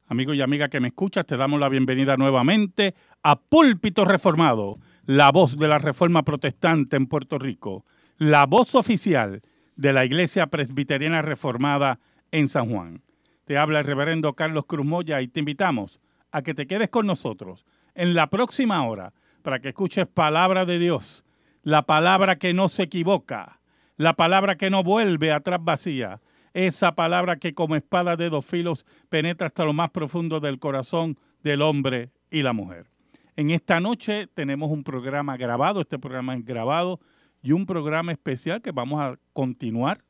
Amigo y amiga que me escuchas, te damos la bienvenida nuevamente a Púlpito Reformado, la voz de la Reforma Protestante en Puerto Rico, la voz oficial de la Iglesia Presbiteriana Reformada en San Juan. Te habla el reverendo Carlos Cruz Moya y te invitamos a que te quedes con nosotros en la próxima hora para que escuches palabra de Dios, la palabra que no se equivoca, la palabra que no vuelve atrás vacía, esa palabra que como espada de dos filos penetra hasta lo más profundo del corazón del hombre y la mujer. En esta noche tenemos un programa grabado, este programa es grabado, y un programa especial que vamos a continuar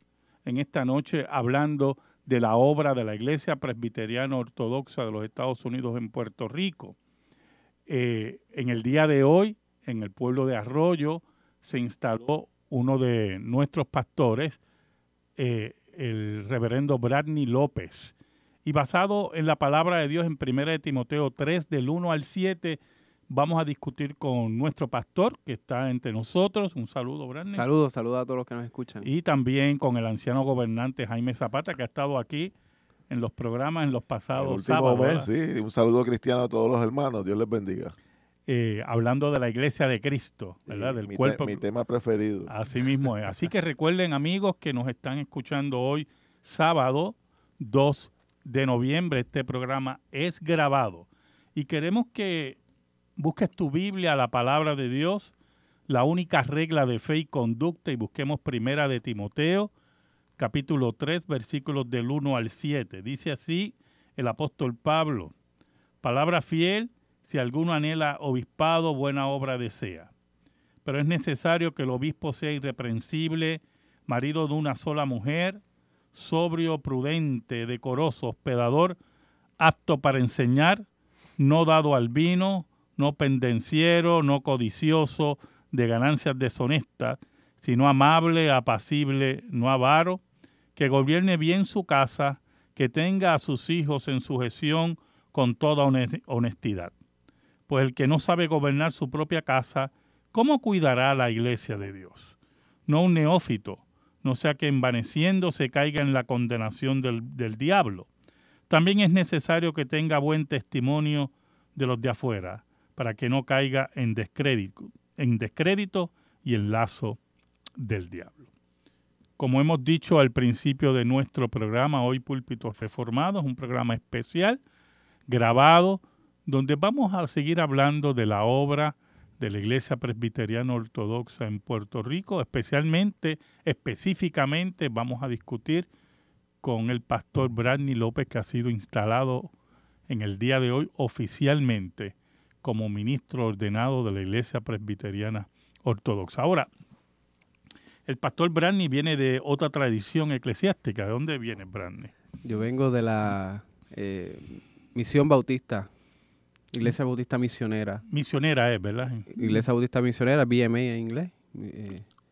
en esta noche hablando de la obra de la Iglesia Presbiteriana Ortodoxa de los Estados Unidos en Puerto Rico. En el día de hoy, en el pueblo de Arroyo, se instaló uno de nuestros pastores, el reverendo Bradney López. Y basado en la palabra de Dios en 1 de Timoteo 3, del 1 al 7, vamos a discutir con nuestro pastor que está entre nosotros. Un saludo, Bradney. Saludos a todos los que nos escuchan. Y también con el anciano gobernante Jaime Zapata, que ha estado aquí en los programas en los pasados sábados. El último mes, sí. Un saludo cristiano a todos los hermanos. Dios les bendiga. Hablando de la Iglesia de Cristo, ¿verdad? Del cuerpo. Mi tema preferido. Así mismo es. Así que recuerden, amigos, que nos están escuchando hoy, sábado 2 de noviembre. Este programa es grabado. Y queremos que busques tu Biblia, la palabra de Dios, la única regla de fe y conducta, y busquemos 1 de Timoteo, capítulo 3, versículos del 1 al 7. Dice así el apóstol Pablo: palabra fiel, si alguno anhela obispado, buena obra desea. Pero es necesario que el obispo sea irreprensible, marido de una sola mujer, sobrio, prudente, decoroso, hospedador, apto para enseñar, no dado al vino, no pendenciero, no codicioso de ganancias deshonestas, sino amable, apacible, no avaro, que gobierne bien su casa, que tenga a sus hijos en sujeción con toda honestidad. Pues el que no sabe gobernar su propia casa, ¿cómo cuidará la iglesia de Dios? No un neófito, no sea que envaneciéndose caiga en la condenación del diablo. También es necesario que tenga buen testimonio de los de afuera, para que no caiga en descrédito y en lazo del diablo. Como hemos dicho al principio de nuestro programa, hoy Púlpitos Reformados, un programa especial, grabado, donde vamos a seguir hablando de la obra de la Iglesia Presbiteriana Ortodoxa en Puerto Rico. Específicamente vamos a discutir con el pastor Bradney López, que ha sido instalado en el día de hoy oficialmente como ministro ordenado de la Iglesia Presbiteriana Ortodoxa. Ahora, el pastor Bradney viene de otra tradición eclesiástica. ¿De dónde viene Bradney? Yo vengo de la Misión Bautista, Iglesia Bautista Misionera. Misionera es, ¿verdad? Iglesia Bautista Misionera, BMA en inglés.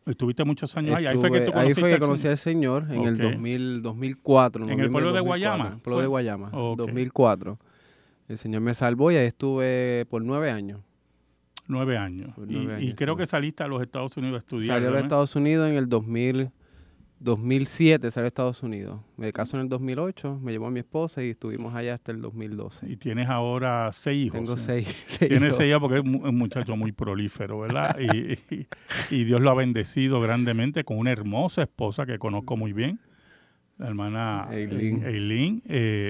¿Estuviste muchos años ahí? Ahí fue que conocí al Señor en el 2004. ¿En el pueblo de Guayama? El pueblo de Guayama, 2004. El Señor me salvó y ahí estuve por 9 años. 9 años. Y creo que saliste a los Estados Unidos a estudiar. Salí a los Estados Unidos en el 2007, salí a Estados Unidos. Me casé en el 2008, me llevó a mi esposa y estuvimos allá hasta el 2012. Y tienes ahora 6 hijos. Tengo 6 Tienes 6 hijos porque es un muchacho muy prolífero, ¿verdad? y Dios lo ha bendecido grandemente con una hermosa esposa que conozco muy bien, la hermana Eileen,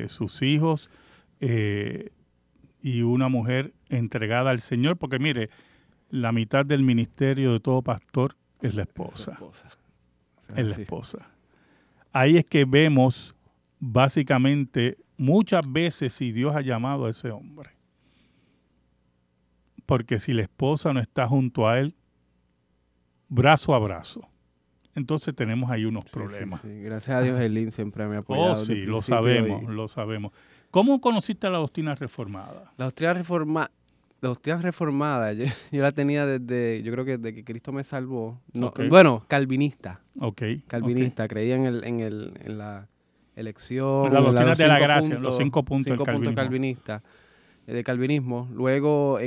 sus hijos, y una mujer entregada al Señor, porque mire, la mitad del ministerio de todo pastor es la esposa. Es la esposa. Ahí es que vemos básicamente muchas veces si Dios ha llamado a ese hombre. Porque si la esposa no está junto a él, brazo a brazo, entonces tenemos ahí unos problemas. Sí. Gracias a Dios, Eileen siempre me ha apoyado. Oh, sí, lo sabemos. ¿Cómo conociste la doctrina reformada? La doctrina reformada, yo la tenía yo creo que desde que Cristo me salvó. No, Okay. Bueno, calvinista. Calvinista, creía en la elección. La doctrina de la gracia, los 5 puntos del calvinista. De calvinismo. Luego,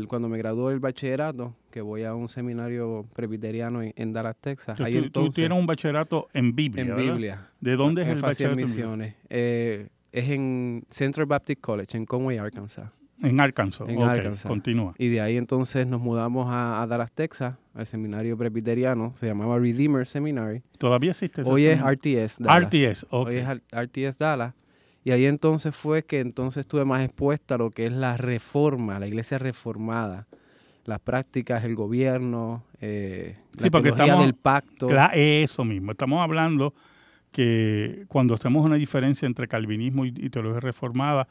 cuando me gradué del bachillerato, que voy a un seminario presbiteriano en Dallas, Texas. Tú tienes un bachillerato en Biblia, En ¿verdad? Biblia. ¿De dónde es el bachillerato bachillerato en misiones? Es en Central Baptist College, en Conway, Arkansas. En Arkansas. En Ok, Arkansas. continúa. Y de ahí entonces nos mudamos a Dallas, Texas, al seminario presbiteriano. Se llamaba Redeemer Seminary. ¿Todavía existe ese Hoy es seminario? RTS Dallas. RTS, ok. Hoy es RTS Dallas. Y ahí entonces fue que entonces estuve más expuesta a lo que es la reforma, la iglesia reformada. Las prácticas, el gobierno, la porque teología estamos- del pacto. Eso mismo. Estamos hablando que cuando hacemos una diferencia entre calvinismo y teología reformada,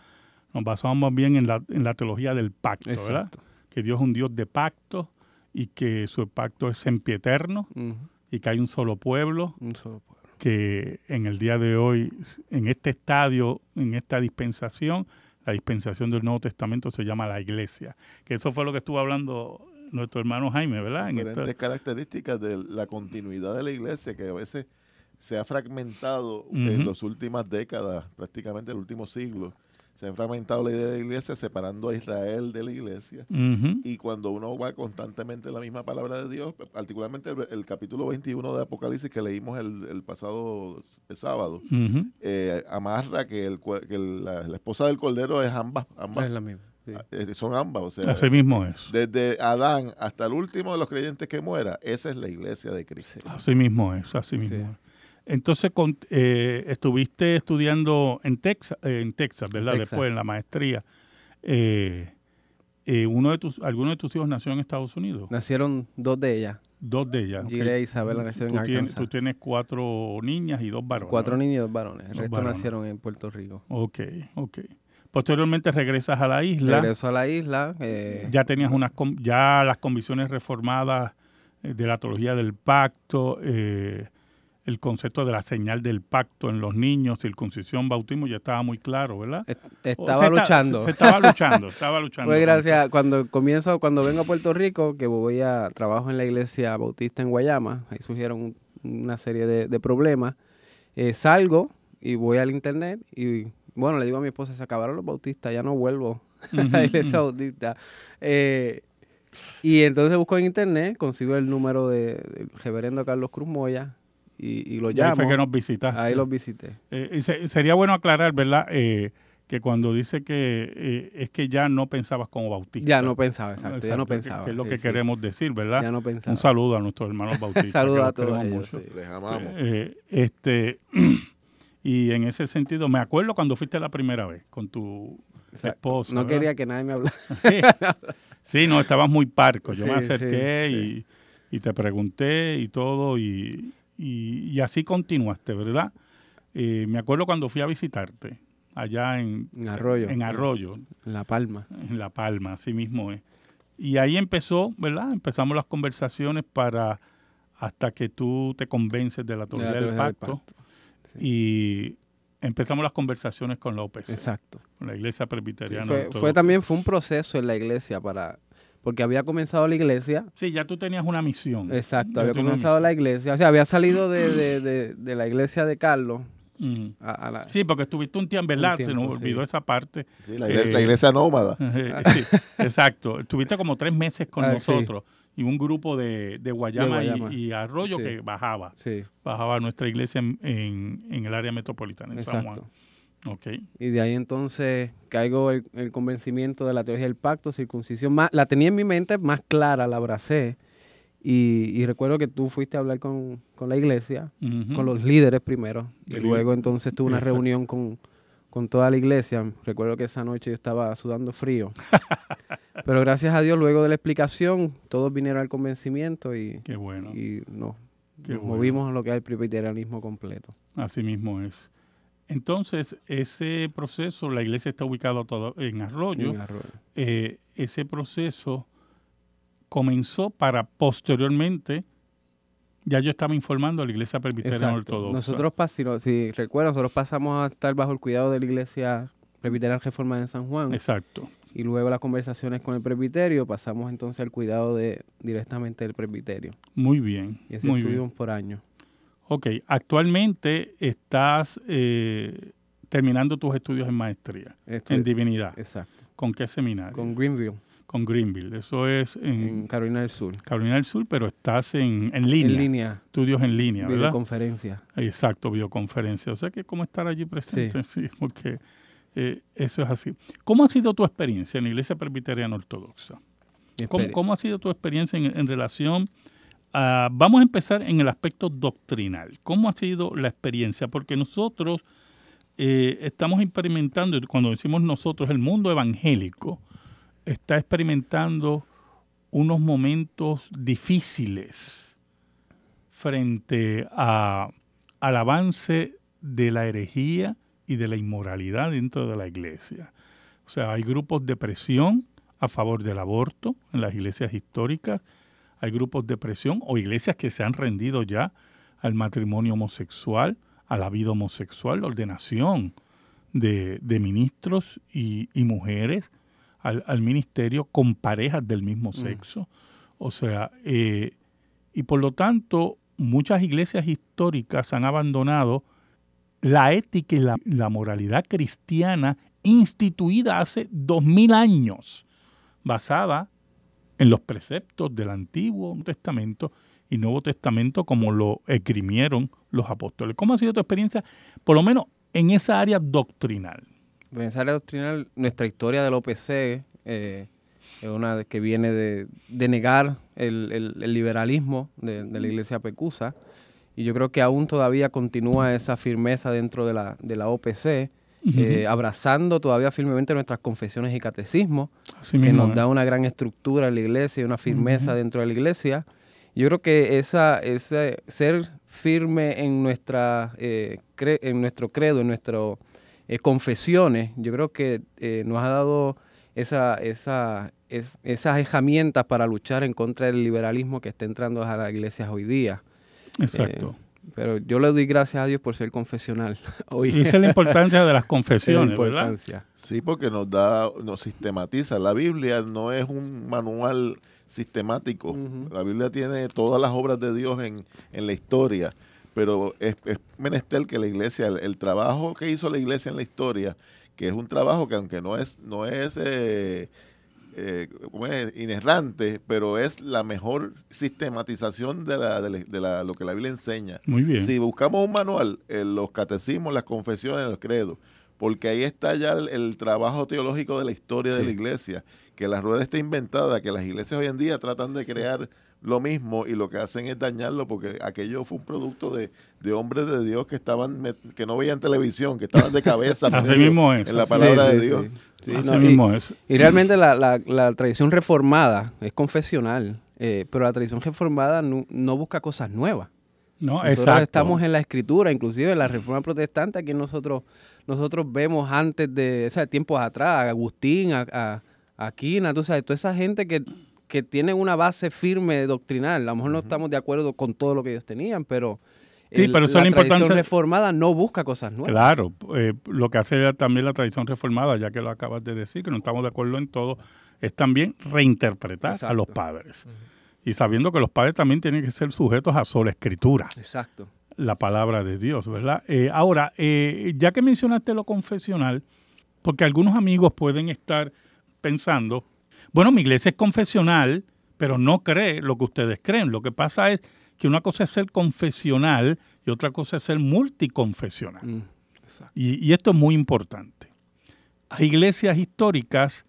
nos basamos más bien en la teología del pacto, ¿verdad? Exacto. Que Dios es un Dios de pacto y que su pacto es sempieterno Ujú, y que hay un solo pueblo, un solo pueblo. que en el día de hoy, en este estadio, en esta dispensación, la dispensación del Nuevo Testamento se llama la iglesia. Que eso fue lo que estuvo hablando nuestro hermano Jaime, ¿verdad? En Diferentes características de la continuidad de la iglesia que a veces se ha fragmentado en las últimas décadas, prácticamente el último siglo. Se ha fragmentado la idea de la iglesia separando a Israel de la iglesia. Ujú. Y cuando uno va constantemente en la misma palabra de Dios, particularmente el capítulo 21 de Apocalipsis que leímos el pasado sábado, Ujú. amarra que, la esposa del Cordero es ambas Es la misma. Sí. son ambas. O sea, Así mismo es. desde Adán hasta el último de los creyentes que muera, esa es la iglesia de Cristo. Así mismo es, así mismo Sí. es. Entonces, estuviste estudiando en Texas, ¿verdad? Texas. Después, en la maestría. ¿Alguno de tus hijos nació en Estados Unidos? Nacieron dos de ellas. Dos de ellas. Gira e Isabela nacieron en Arkansas. Tú tienes 4 niñas y 2 varones. 4 ¿no? niños y 2 varones. El Dos resto varones. nacieron en Puerto Rico. Ok. Posteriormente regresas a la isla. Regreso a la isla. Ya tenías ya las convicciones reformadas de la teología del pacto, el concepto de la señal del pacto en los niños, circuncisión, bautismo, ya estaba muy claro, ¿verdad? Estaba luchando. Se estaba luchando, estaba luchando. Fue gracias cuando vengo a Puerto Rico, que trabajo en la iglesia bautista en Guayama. Ahí surgieron una serie de problemas. Salgo y voy al internet y bueno, le digo a mi esposa, se acabaron los bautistas, ya no vuelvo a la iglesia bautista. Y entonces busco en internet, consigo el número del reverendo Carlos Cruz Moya y lo Y ahí llamo. fue que nos visitaste. Ahí los visité. Sería bueno aclarar, ¿verdad? Que cuando dice que es que ya no pensabas como bautista. Ya no pensaba, exacto, ya no que- pensaba. Que es lo sí, que sí. queremos decir, ¿verdad? Ya no pensaba. Un saludo a nuestros hermanos bautistas. Saludos que a los todos queremos ellos, mucho. sí. Les amamos. Y en ese sentido, me acuerdo cuando fuiste la primera vez con tu Exacto. esposa. No ¿verdad? quería que nadie me hablara. Sí, no, estabas muy parco. Yo me Sí, acerqué sí, y te pregunté y todo y así continuaste, ¿verdad? Me acuerdo cuando fui a visitarte allá en Arroyo. En Arroyo, En La Palma. en La Palma, así mismo es. Y ahí empezó, ¿verdad? Empezamos las conversaciones hasta que tú te convences de la teología del pacto. Y empezamos las conversaciones con la OPC, Exacto. con la Iglesia Sí, Presbiteriana. fue un proceso en la iglesia porque había comenzado la iglesia. Sí, ya tú tenías una misión. Exacto, Ya había tú una comenzado la iglesia. O sea, había salido de la iglesia de Carlos. Mm. a la- Sí, porque estuviste un tiempo, ¿verdad? Un tiempo, Se nos olvidó sí. esa parte. Sí, la iglesia nómada. Sí, exacto. Estuviste como 3 meses con Sí. nosotros y un grupo de Guayama, De Guayama. y Arroyo Sí. que bajaba Sí, a nuestra iglesia en el área metropolitana, en San Juan. exacto. Ok. Y de ahí entonces caigo el convencimiento de la teología del pacto, circuncisión. La tenía en mi mente más clara, la abracé. Y recuerdo que tú fuiste a hablar con la iglesia, Ujú. con los líderes primero. Y El- luego entonces tuve una Exacto. reunión con toda la iglesia. Recuerdo que esa noche yo estaba sudando frío. Pero gracias a Dios, luego de la explicación, todos vinieron al convencimiento Qué bueno. y nos Qué bueno. movimos a lo que es el presbiterianismo completo. Así mismo es. Entonces, ese proceso, la iglesia está ubicada en Arroyo. En Arroyo. Ese proceso comenzó para posteriormente, ya yo estaba informando a la iglesia presbiteriana Exacto. ortodoxa. Nosotros, si recuerdan, nosotros pasamos a estar bajo el cuidado de la iglesia presbiteriana reformada en San Juan. Exacto. Y luego las conversaciones con el presbiterio, pasamos entonces al cuidado directamente del presbiterio. Muy bien. Y así muy estuvimos bien. por años. Ok, actualmente estás terminando tus estudios en maestría, en divinidad. Exacto. ¿Con qué seminario? Con Greenville, Con Greenville. Eso es en en Carolina del Sur. Carolina del Sur, pero estás en línea. En línea, Estudios en línea, ¿verdad? videoconferencia. Exacto, videoconferencia. O sea que como estar allí presente, sí, porque Eso es así. ¿Cómo ha sido tu experiencia en la Iglesia Presbiteriana Ortodoxa? ¿Cómo ha sido tu experiencia en relación a... Vamos a empezar en el aspecto doctrinal. ¿Cómo ha sido la experiencia? Porque nosotros estamos experimentando, y cuando decimos nosotros, el mundo evangélico está experimentando unos momentos difíciles frente al avance de la herejía y de la inmoralidad dentro de la iglesia. O sea, hay grupos de presión a favor del aborto en las iglesias históricas, hay grupos de presión o iglesias que se han rendido ya al matrimonio homosexual, a la vida homosexual, la ordenación de ministros y mujeres al ministerio con parejas del mismo sexo. O sea, y por lo tanto, muchas iglesias históricas han abandonado la ética y la moralidad cristiana instituida hace 2000 años, basada en los preceptos del Antiguo Testamento y Nuevo Testamento como lo esgrimieron los apóstoles. ¿Cómo ha sido tu experiencia, por lo menos en esa área doctrinal? En esa área doctrinal, nuestra historia del OPC es una que viene de negar el liberalismo de la iglesia pecusa, y yo creo que aún todavía continúa esa firmeza dentro de la OPC, abrazando todavía firmemente nuestras confesiones y catecismos, que nos da una gran estructura en la iglesia y una firmeza dentro de la iglesia. Yo creo que ese ser firme en nuestro credo, en nuestras confesiones, yo creo que nos ha dado esas herramientas para luchar en contra del liberalismo que está entrando a las iglesias hoy día. Exacto. Pero yo le doy gracias a Dios por ser confesional hoy. Y esa es la importancia de las confesiones, ¿verdad? Sí, porque nos sistematiza. La Biblia no es un manual sistemático. La Biblia tiene todas las obras de Dios en la historia, pero es menester que la iglesia, el trabajo que hizo la iglesia en la historia, que es un trabajo que aunque no es inerrante, pero es la mejor sistematización de lo que la Biblia enseña. Muy bien. Si buscamos un manual, los catecismos, las confesiones, los credos, porque ahí está ya el trabajo teológico de la historia de la iglesia, que la rueda está inventada, que las iglesias hoy en día tratan de crear lo mismo y lo que hacen es dañarlo, porque aquello fue un producto de hombres de Dios que no veían televisión, que estaban de cabeza en la palabra de Dios. Sí, y realmente la tradición reformada es confesional, pero la tradición reformada no busca cosas nuevas. No, nosotros estamos en la Escritura, inclusive en la Reforma Protestante, aquí nosotros vemos antes de tiempos atrás, a Agustín, a Aquina, tú sabes, toda esa gente que tiene una base firme doctrinal. A lo mejor no estamos de acuerdo con todo lo que ellos tenían, pero pero la tradición reformada no busca cosas nuevas. Claro, lo que hace también la tradición reformada, ya que lo acabas de decir, que no estamos de acuerdo en todo, es también reinterpretar a los padres. Y sabiendo que los padres también tienen que ser sujetos a sola escritura. Exacto. La palabra de Dios, ¿verdad? Ahora, ya que mencionaste lo confesional, porque algunos amigos pueden estar pensando, bueno, mi iglesia es confesional, pero no cree lo que ustedes creen. Lo que pasa es que una cosa es ser confesional y otra cosa es ser multiconfesional. Y esto es muy importante. Hay iglesias históricas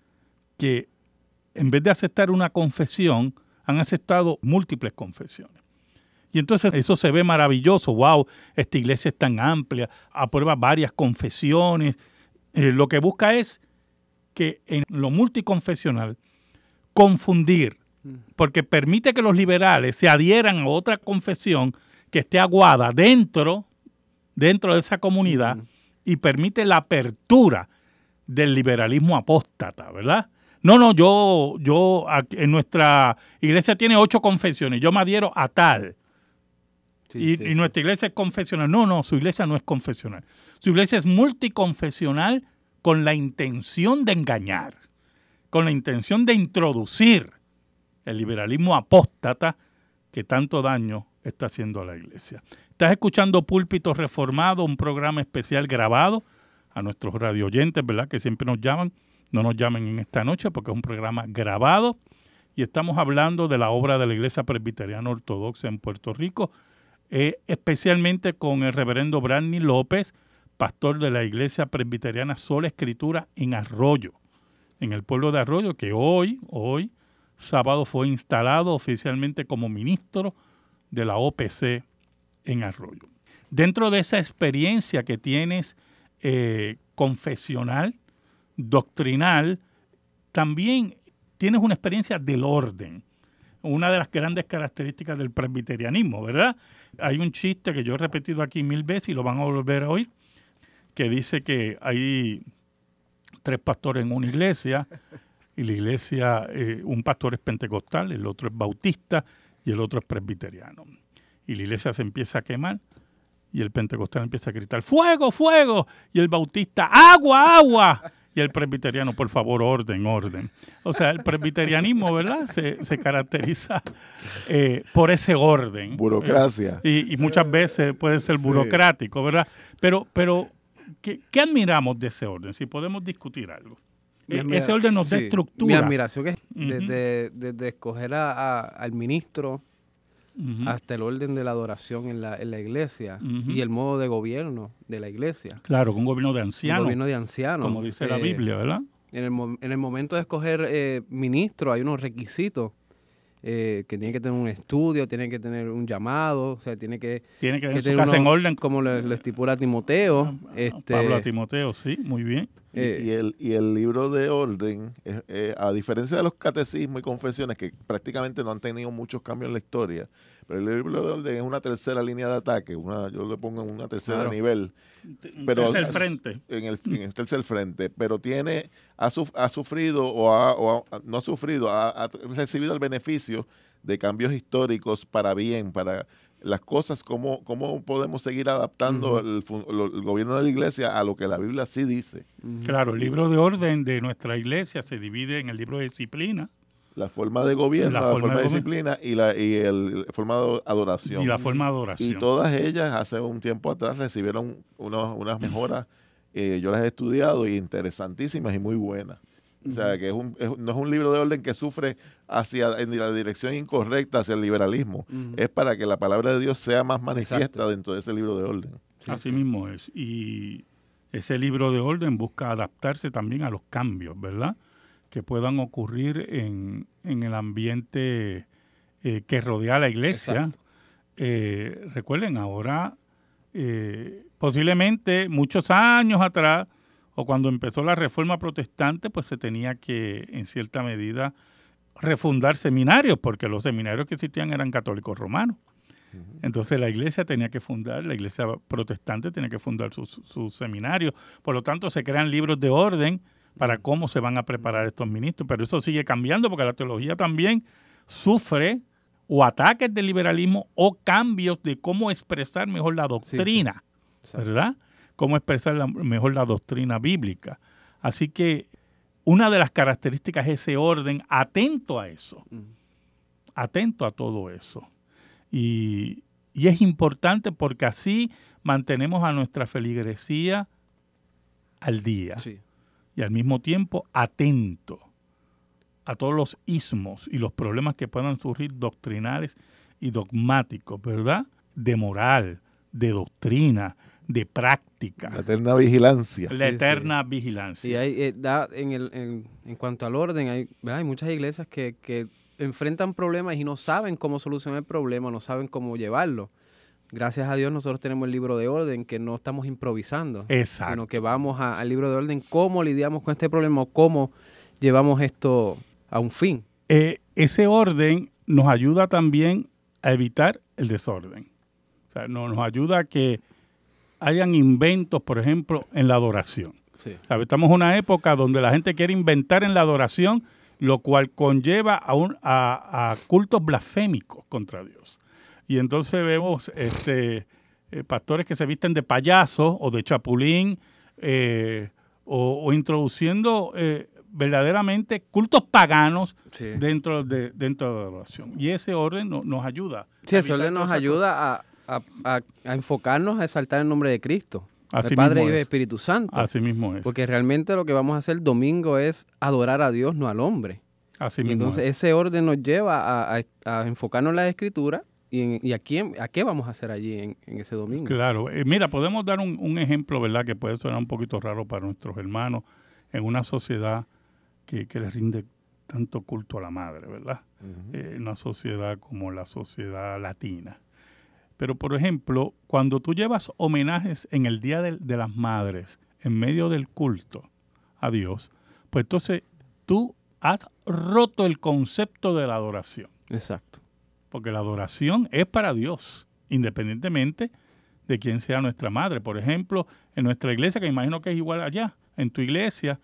que en vez de aceptar una confesión, han aceptado múltiples confesiones. Y entonces eso se ve maravilloso. ¡Wow! Esta iglesia es tan amplia, aprueba varias confesiones. Lo que busca es que en lo multiconfesional confundir, porque permite que los liberales se adhieran a otra confesión que esté aguada dentro de esa comunidad y permite la apertura del liberalismo apóstata, ¿verdad? No, yo en nuestra iglesia tiene 8 confesiones, yo me adhiero a tal. Y nuestra iglesia es confesional. No, su iglesia no es confesional. Su iglesia es multiconfesional con la intención de engañar, con la intención de introducir el liberalismo apóstata que tanto daño está haciendo a la iglesia. Estás escuchando Púlpito Reformado, un programa especial grabado a nuestros radio oyentes, ¿verdad? Que siempre nos llaman. No nos llamen en esta noche porque es un programa grabado y estamos hablando de la obra de la Iglesia Presbiteriana Ortodoxa en Puerto Rico, especialmente con el reverendo Branny López, pastor de la Iglesia Presbiteriana Sola Escritura en Arroyo, en el pueblo de Arroyo, que hoy, sábado, fue instalado oficialmente como ministro de la OPC en Arroyo. Dentro de esa experiencia que tienes confesional, doctrinal, también tienes una experiencia del orden, una de las grandes características del presbiterianismo, ¿verdad? Hay un chiste que yo he repetido aquí 1000 veces y lo van a volver a oír, que dice que hay 3 pastores en una iglesia, y la iglesia, un pastor es pentecostal, el otro es bautista y el otro es presbiteriano. Y la iglesia se empieza a quemar y el pentecostal empieza a gritar, ¡fuego, fuego! Y el bautista, ¡agua, agua! Y el presbiteriano, por favor, orden, orden. O sea, el presbiterianismo, ¿verdad? Se caracteriza por ese orden. Burocracia. Y muchas veces puede ser burocrático, ¿verdad? Pero ¿qué admiramos de ese orden? Si podemos discutir algo. Ese orden nos da estructura. Mi admiración es desde escoger al ministro hasta el orden de la adoración en la iglesia y el modo de gobierno de la iglesia. Claro, un gobierno de ancianos. Un gobierno de ancianos. Como dice la Biblia, ¿verdad? En el momento de escoger ministro hay unos requisitos que tiene que tener un estudio, tiene que tener un llamado, o sea, tiene que tener su casa en orden. Como lo estipula Timoteo. Pablo a Timoteo, sí, muy bien. Y el libro de orden, a diferencia de los catecismos y confesiones que prácticamente no han tenido muchos cambios en la historia, pero el libro de orden es una tercera línea de ataque, yo le pongo en una tercera nivel. Pero tercer frente. En el tercer frente, pero ha sufrido no ha sufrido, ha recibido el beneficio de cambios históricos para bien, para las cosas, cómo podemos seguir adaptando el gobierno de la iglesia a lo que la Biblia sí dice. Claro, el libro de orden de nuestra iglesia se divide en el libro de disciplina. La forma de gobierno, la forma de disciplina y la forma de adoración. Y la forma de adoración. Y todas ellas hace un tiempo atrás recibieron unas mejoras, yo las he estudiado, y interesantísimas y muy buenas. O sea, que no es un libro de orden que sufre en la dirección incorrecta hacia el liberalismo. Es para que la palabra de Dios sea más manifiesta dentro de ese libro de orden. Así mismo es. Y ese libro de orden busca adaptarse también a los cambios, ¿verdad?, que puedan ocurrir en el ambiente que rodea a la iglesia. Recuerden, ahora, posiblemente muchos años atrás, o cuando empezó la Reforma Protestante, pues se tenía que, en cierta medida, refundar seminarios, porque los seminarios que existían eran católicos romanos. Entonces la iglesia protestante tenía que fundar sus seminarios. Por lo tanto, se crean libros de orden para cómo se van a preparar estos ministros. Pero eso sigue cambiando porque la teología también sufre o ataques del liberalismo o cambios de cómo expresar mejor la doctrina, ¿verdad? Cómo expresar mejor la doctrina bíblica. Así que una de las características es ese orden atento a eso, atento a todo eso. Y es importante porque así mantenemos a nuestra feligresía al día y al mismo tiempo atento a todos los ismos y los problemas que puedan surgir doctrinales y dogmáticos, ¿verdad? De moral, de doctrina, de práctica. La eterna vigilancia. La eterna vigilancia. Y hay, en cuanto al orden, hay muchas iglesias que enfrentan problemas y no saben cómo solucionar el problema, no saben cómo llevarlo. Gracias a Dios nosotros tenemos el libro de orden, que no estamos improvisando. Exacto. Sino que vamos al libro de orden, cómo lidiamos con este problema, cómo llevamos esto a un fin. Ese orden nos ayuda también a evitar el desorden. O sea, nos ayuda a que hayan inventos, por ejemplo, en la adoración. Sí. ¿Sabe? Estamos en una época donde la gente quiere inventar en la adoración, lo cual conlleva a cultos blasfémicos contra Dios. Y entonces vemos pastores que se visten de payaso o de chapulín o introduciendo verdaderamente cultos paganos dentro de la adoración. Y ese orden nos ayuda. Sí, ese orden nos ayuda a enfocarnos a exaltar el nombre de Cristo. Así el Padre, Hijo y es. Espíritu Santo. Así mismo es. Porque realmente lo que vamos a hacer el domingo es adorar a Dios, no al hombre. Así Y mismo entonces es. ese orden nos lleva a enfocarnos en la Escritura ¿Y a qué vamos a hacer allí en ese domingo? Claro. Mira, podemos dar un ejemplo, ¿verdad?, que puede sonar un poquito raro para nuestros hermanos en una sociedad que les rinde tanto culto a la madre, ¿verdad? Una sociedad como la sociedad latina. Pero, por ejemplo, cuando tú llevas homenajes en el Día de las Madres, en medio del culto a Dios, pues entonces tú has roto el concepto de la adoración. Exacto. Porque la adoración es para Dios, independientemente de quién sea nuestra madre. Por ejemplo, en nuestra iglesia, que imagino que es igual allá, en tu iglesia,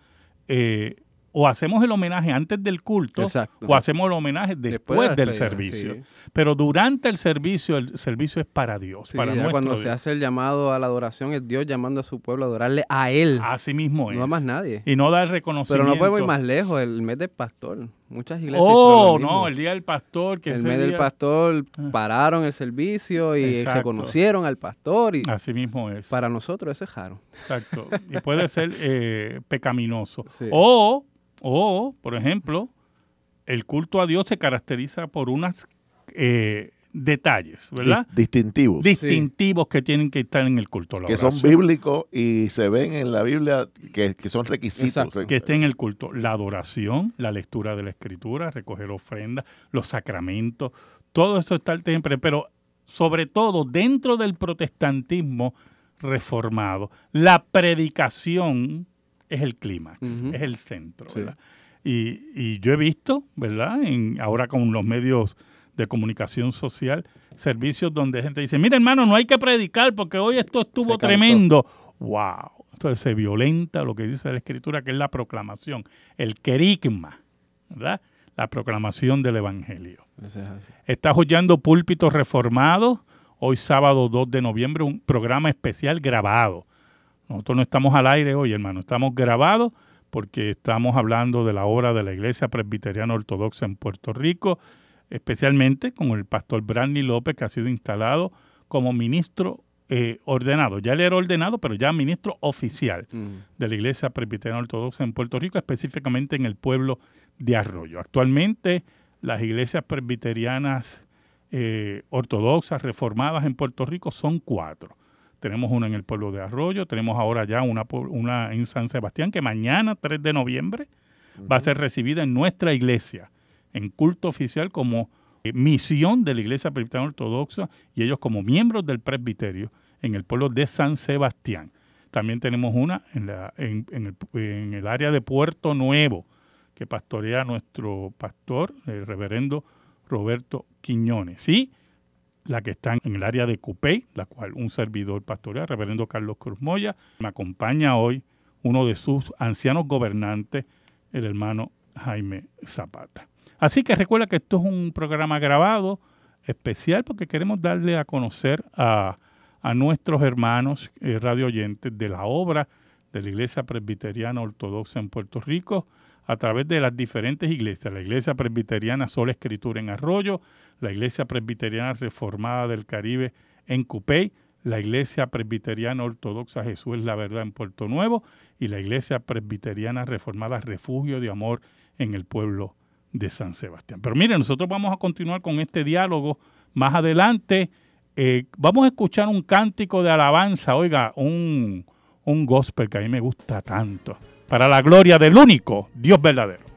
o hacemos el homenaje antes del culto, exacto, o hacemos el homenaje después del servicio. Sí. Pero durante el servicio es para Dios, sí, para ya nuestro cuando Dios. se hace el llamado a la adoración, es Dios llamando a su pueblo a adorarle a Él. Así mismo es. No a más nadie. Y no dar reconocimiento. Pero no podemos ir más lejos, el mes del pastor. Muchas iglesias Oh, no, el día del pastor. Que el mes del pastor pararon el servicio y exacto, reconocieron al pastor. Y así mismo es. Para nosotros eso es raro. Exacto. Y puede ser pecaminoso. Sí. O, por ejemplo, el culto a Dios se caracteriza por unos detalles, ¿verdad? Distintivos. Distintivos que tienen que estar en el culto. Que son bíblicos y se ven en la Biblia que son requisitos. Exacto. Que estén en el culto. La adoración, la lectura de la Escritura, recoger ofrendas, los sacramentos, todo eso está siempre. Pero sobre todo dentro del protestantismo reformado, la predicación es el clímax, es el centro, ¿verdad? Y yo he visto, ¿verdad?, ahora con los medios de comunicación social, servicios donde gente dice, mira hermano, no hay que predicar porque hoy esto estuvo tremendo. ¡Wow! Entonces se violenta lo que dice la Escritura, que es la proclamación, el querigma, ¿verdad? La proclamación del Evangelio. Estás oyendo Púlpitos Reformados, hoy sábado 2 de noviembre, un programa especial grabado. Nosotros no estamos al aire hoy, hermano, estamos grabados porque estamos hablando de la obra de la Iglesia Presbiteriana Ortodoxa en Puerto Rico, especialmente con el pastor Brandy López, que ha sido instalado como ministro ordenado. Ya él era ordenado, pero ya ministro oficial de la Iglesia Presbiteriana Ortodoxa en Puerto Rico, específicamente en el pueblo de Arroyo. Actualmente, las iglesias presbiterianas ortodoxas reformadas en Puerto Rico son 4. Tenemos una en el pueblo de Arroyo, tenemos ahora ya una en San Sebastián, que mañana, 3 de noviembre, va a ser recibida en nuestra iglesia, en culto oficial como misión de la Iglesia Presbiteriana Ortodoxa y ellos como miembros del presbiterio en el pueblo de San Sebastián. También tenemos una en el área de Puerto Nuevo, que pastorea nuestro pastor, el reverendo Roberto Quiñones. Y la que está en el área de Cupey, la cual un servidor pastorea, el reverendo Carlos Cruz Moya. Me acompaña hoy uno de sus ancianos gobernantes, el hermano Jaime Zapata. Así que recuerda que esto es un programa grabado especial porque queremos darle a conocer a nuestros hermanos radio oyentes de la obra de la Iglesia Presbiteriana Ortodoxa en Puerto Rico a través de las diferentes iglesias. La Iglesia Presbiteriana Sola Escritura en Arroyo, la Iglesia Presbiteriana Reformada del Caribe en Cupey, la Iglesia Presbiteriana Ortodoxa Jesús es la Verdad en Puerto Nuevo y la Iglesia Presbiteriana Reformada Refugio de Amor en el pueblo de San Sebastián. Pero miren, nosotros vamos a continuar con este diálogo más adelante. Vamos a escuchar un cántico de alabanza, oiga, un gospel que a mí me gusta tanto, para la gloria del único Dios verdadero.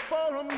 For a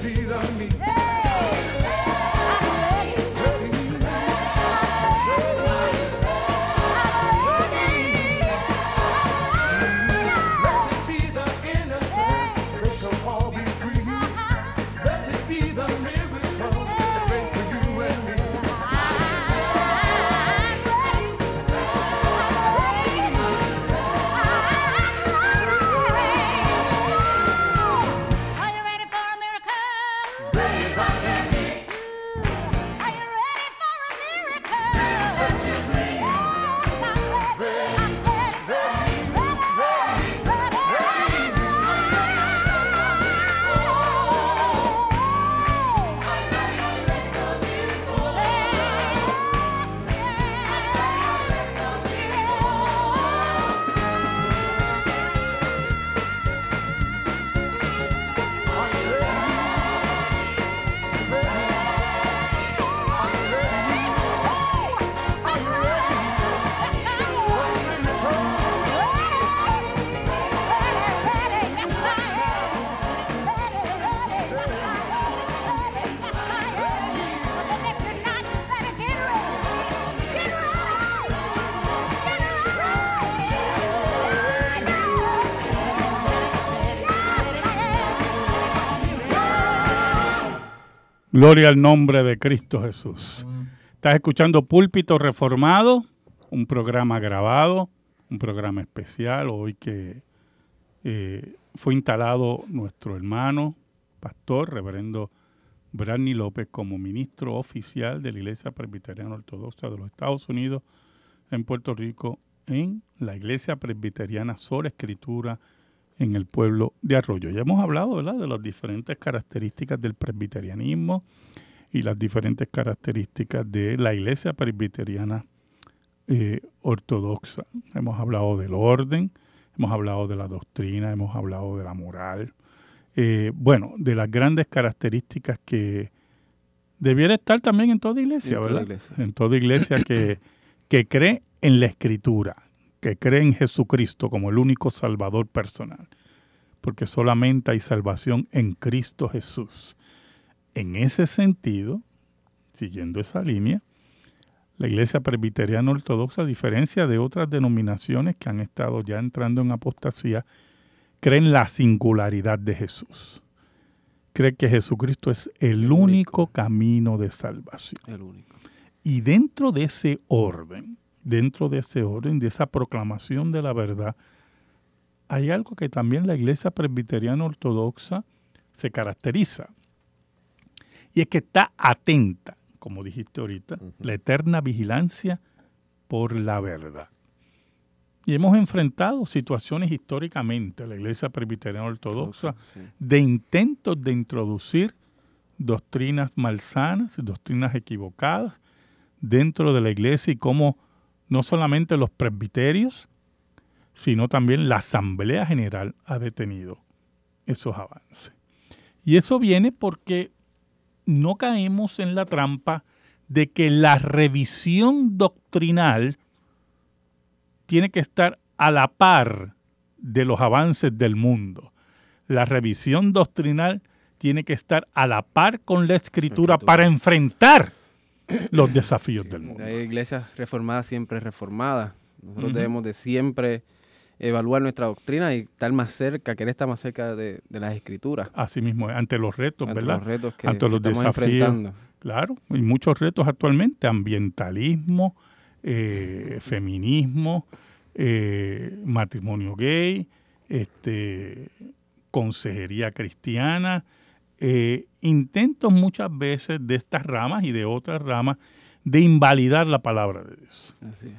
vida en mí. Blessed be the innocent, they shall all be free. Blessed be the miracle that's made for you and me. Are you ready for a miracle? Ready as I can be. Are you ready for a miracle? Set you free. Yes, I'm ready. I'm ready. Gloria al nombre de Cristo Jesús. Estás escuchando Púlpito Reformado, un programa grabado, un programa especial. Hoy que fue instalado nuestro hermano, pastor, reverendo Branny López, como ministro oficial de la Iglesia Presbiteriana Ortodoxa de los Estados Unidos en Puerto Rico, en la Iglesia Presbiteriana Sola Escritura en el pueblo de Arroyo. Ya hemos hablado, ¿verdad?, de las diferentes características del presbiterianismo y las diferentes características de la Iglesia Presbiteriana Ortodoxa. Hemos hablado del orden, hemos hablado de la doctrina, hemos hablado de la moral. Bueno, de las grandes características que debiera estar también en toda iglesia, ¿verdad? En toda iglesia que cree en la Escritura, que cree en Jesucristo como el único Salvador personal, porque solamente hay salvación en Cristo Jesús. En ese sentido, siguiendo esa línea, la Iglesia Presbiteriana Ortodoxa, a diferencia de otras denominaciones que han estado ya entrando en apostasía, cree en la singularidad de Jesús. Cree que Jesucristo es el único camino de salvación. El único. Y dentro de ese orden, de esa proclamación de la verdad, hay algo que también la Iglesia Presbiteriana Ortodoxa se caracteriza. Y es que está atenta, como dijiste ahorita, la eterna vigilancia por la verdad. Y hemos enfrentado situaciones históricamente a la Iglesia Presbiteriana Ortodoxa de intentos de introducir doctrinas malsanas, doctrinas equivocadas dentro de la Iglesia, y cómo no solamente los presbiterios, sino también la Asamblea General ha detenido esos avances. Y eso viene porque no caemos en la trampa de que la revisión doctrinal tiene que estar a la par de los avances del mundo. La revisión doctrinal tiene que estar a la par con la Escritura para enfrentar los desafíos del mundo. Hay iglesias reformadas siempre reformadas. Nosotros debemos de siempre evaluar nuestra doctrina y estar más cerca, querer estar más cerca de las Escrituras. Así mismo, ante los retos, ante ¿verdad? Los retos que ante los estamos desafíos. enfrentando. Claro, y muchos retos actualmente: ambientalismo, feminismo, matrimonio gay, consejería cristiana, intentos muchas veces de estas ramas y de otras ramas de invalidar la palabra de Dios, Así es.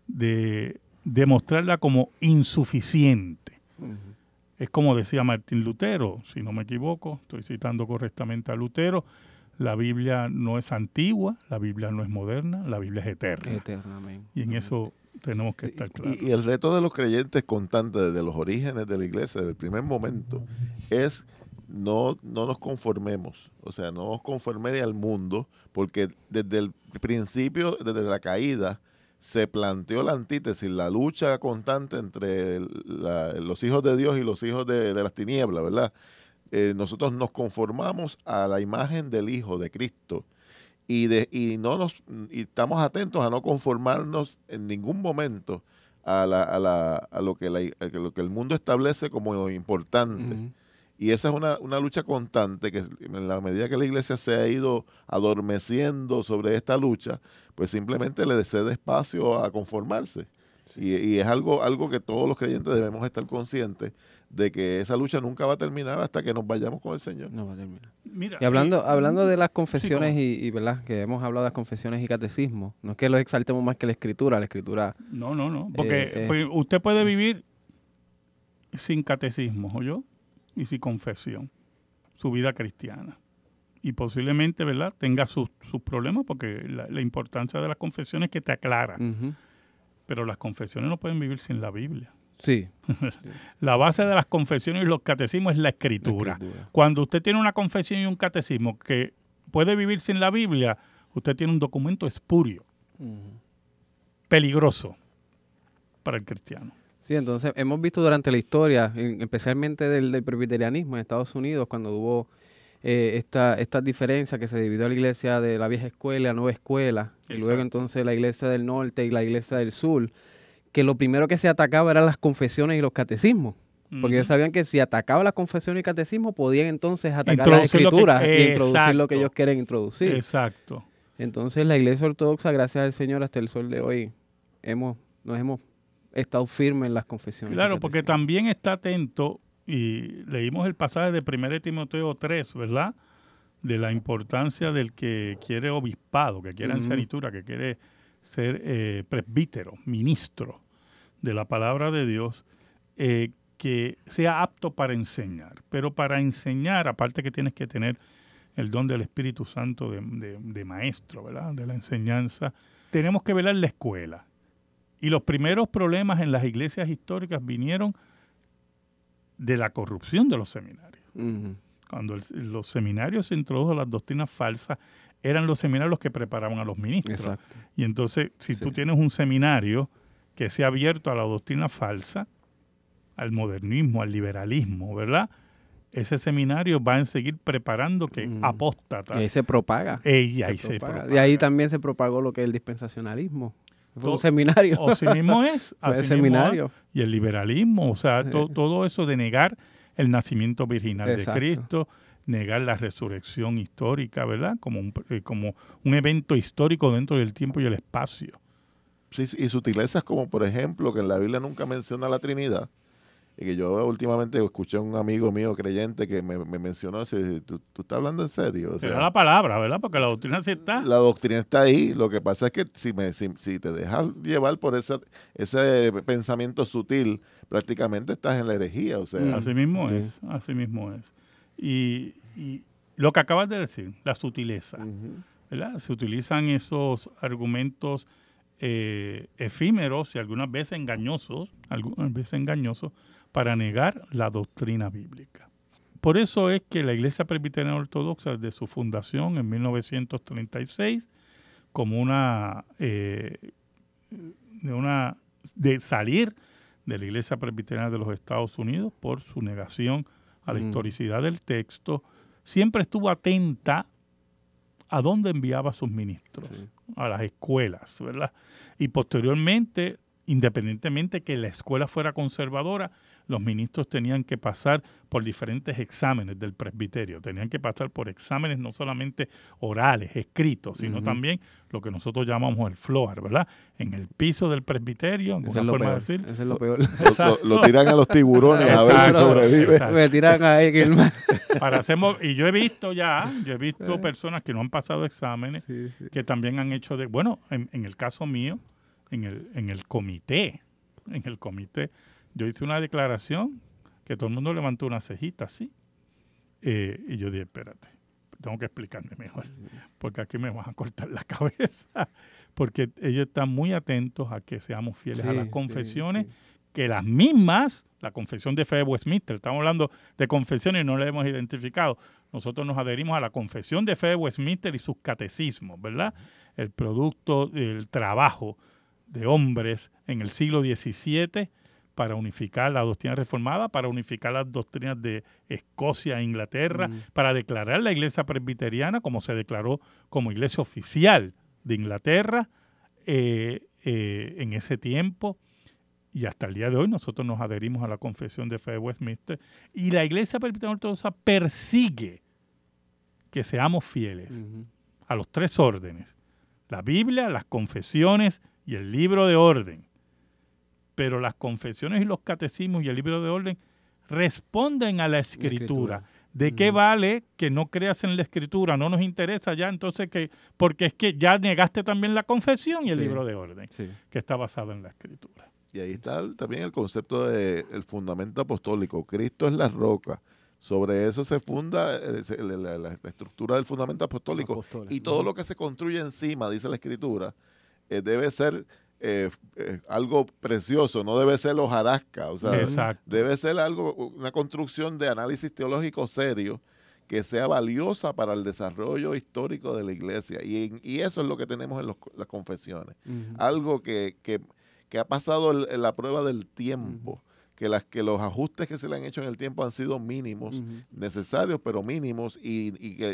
de demostrarla como insuficiente. Es como decía Martín Lutero, si no me equivoco, estoy citando correctamente a Lutero: la Biblia no es antigua, la Biblia no es moderna, la Biblia es eterna. Eternamente. Y en eso tenemos que estar claros. Y el reto de los creyentes constantes desde los orígenes de la iglesia, desde el primer momento, es no nos conformemos. O sea, no nos conformemos al mundo, porque desde el principio, desde la caída, se planteó la antítesis, la lucha constante entre los hijos de Dios y los hijos de las tinieblas, ¿verdad? nosotros nos conformamos a la imagen del Hijo de Cristo y estamos atentos a no conformarnos en ningún momento a lo que lo que el mundo establece como importante. Ujú. Y esa es una lucha constante que en la medida que la iglesia se ha ido adormeciendo sobre esta lucha, pues simplemente le cede espacio a conformarse. Y es algo que todos los creyentes debemos estar conscientes de que esa lucha nunca va a terminar hasta que nos vayamos con el Señor. No va a terminar. Mira, Y hablando de las confesiones ¿cómo? y ¿verdad? Que hemos hablado de las confesiones y catecismo, no es que los exaltemos más que la escritura No, porque pues, usted puede vivir sin catecismo, ¿oyó? Y sin confesión, su vida cristiana. Y posiblemente, ¿verdad?, tenga sus problemas, porque la importancia de las confesiones es que te aclaran. Ujú. Pero las confesiones no pueden vivir sin la Biblia. Sí. La base de las confesiones y los catecismos es la escritura. Cuando usted tiene una confesión y un catecismo que puede vivir sin la Biblia, usted tiene un documento espurio, Ujú. peligroso para el cristiano. Sí, entonces hemos visto durante la historia, especialmente del presbiterianismo en Estados Unidos, cuando hubo estas diferencias que se dividió la iglesia de la vieja escuela y la nueva escuela, y luego Exacto. entonces la iglesia del norte y la iglesia del sur, que lo primero que se atacaba eran las confesiones y los catecismos. Porque ellos sabían que si atacaban las confesiones y catecismo, podían entonces atacar las Introducir lo que- escrituras y introducir lo que exacto. ellos quieren introducir. Exacto. Entonces la iglesia ortodoxa, gracias al Señor, hasta el sol de hoy, nos hemos estado firmes en las confesiones. y Claro, porque catecismos. también está atento, y leímos el pasaje de 1 Timoteo 3, ¿verdad? De la importancia del que quiere obispado, que quiere Ujú. ancianitura, que quiere ser presbítero, ministro de la palabra de Dios, que sea apto para enseñar. Pero para enseñar, aparte que tienes que tener el don del Espíritu Santo de maestro, ¿verdad? De la enseñanza, tenemos que velar la escuela. Y los primeros problemas en las iglesias históricas vinieron de la corrupción de los seminarios. Ujú. Cuando los seminarios se introdujo las doctrinas falsas, eran los seminarios los que preparaban a los ministros. Exacto. Y entonces, si Sí. tú tienes un seminario que sea abierto a la doctrina falsa, al modernismo, al liberalismo, ¿verdad? Ese seminario va a seguir preparando que Mm. apóstatas. Y ahí se propaga. Y ahí se propaga. propaga. Y ahí también se propagó lo que es el dispensacionalismo. Fue Todo- un seminario. O así mismo es. Fue así el mismo seminario. es. Y el liberalismo, o sea, todo eso de negar el nacimiento virginal Exacto. de Cristo, negar la resurrección histórica, ¿verdad? Como un evento histórico dentro del tiempo y el espacio. Sí, y sutilezas como, por ejemplo, que en la Biblia nunca menciona la Trinidad. Y que yo últimamente escuché a un amigo mío creyente que me mencionó, ¿tú estás hablando en serio? O sea, Era la palabra, ¿verdad? Porque la doctrina sí está. la doctrina está ahí. Lo que pasa es que si te dejas llevar por ese pensamiento sutil, prácticamente estás en la herejía. O sea, Así mismo Sí. es, así mismo es. Y lo que acabas de decir, la sutileza, ujú. ¿verdad? Se utilizan esos argumentos efímeros y algunas veces engañosos para negar la doctrina bíblica. Por eso es que la Iglesia Presbiteriana Ortodoxa, desde su fundación en 1936, como de salir de la Iglesia Presbiteriana de los Estados Unidos por su negación a la historicidad del texto, siempre estuvo atenta a dónde enviaba a sus ministros, a las escuelas, ¿verdad? Y posteriormente, independientemente que la escuela fuera conservadora, los ministros tenían que pasar por diferentes exámenes del presbiterio, tenían que pasar por exámenes no solamente orales, escritos, sino también lo que nosotros llamamos el floor, ¿verdad? En el piso del presbiterio, Ese una es lo forma de peor. decir. Ese es lo peor. Lo tiran a los tiburones a ver si Exacto, sobrevive. exacto. Me tiran ahí. Y yo he visto personas que no han pasado exámenes, Sí, sí. que también han hecho en el caso mío, en el comité, yo hice una declaración que todo el mundo levantó una cejita así, y yo dije, espérate, tengo que explicarme mejor, porque aquí me vas a cortar la cabeza, porque ellos están muy atentos a que seamos fieles a Sí, las sí, confesiones, sí. que las mismas, la confesión de fe de Westminster, estamos hablando de confesiones y no la hemos identificado. Nosotros nos adherimos a la confesión de fe de Westminster y sus catecismos, ¿verdad? El producto del trabajo de hombres en el siglo XVII para unificar la doctrina reformada, para unificar las doctrinas de Escocia e Inglaterra, para declarar la iglesia presbiteriana como se declaró como iglesia oficial de Inglaterra en ese tiempo. Y hasta el día de hoy nosotros nos adherimos a la Confesión de Fe de Westminster. Y la Iglesia Presbiteriana Ortodoxa persigue que seamos fieles a los 3 órdenes. La Biblia, las confesiones y el libro de orden. Pero las confesiones y los catecismos y el libro de orden responden a la Escritura. ¿De qué vale que no creas en la Escritura? No nos interesa ya entonces porque es que ya negaste también la confesión y el libro de orden, que está basado en la Escritura. Y ahí está también el concepto del fundamento apostólico. Cristo es la roca. Sobre eso se funda la estructura del fundamento apostólico. Y todo lo que se construye encima, dice la Escritura, debe ser algo precioso, no debe ser hojarasca. O sea, debe ser una construcción de análisis teológico serio que sea valiosa para el desarrollo histórico de la iglesia. Y eso es lo que tenemos en las confesiones. Algo que ha pasado la prueba del tiempo, que los ajustes que se le han hecho en el tiempo han sido mínimos, necesarios pero mínimos, y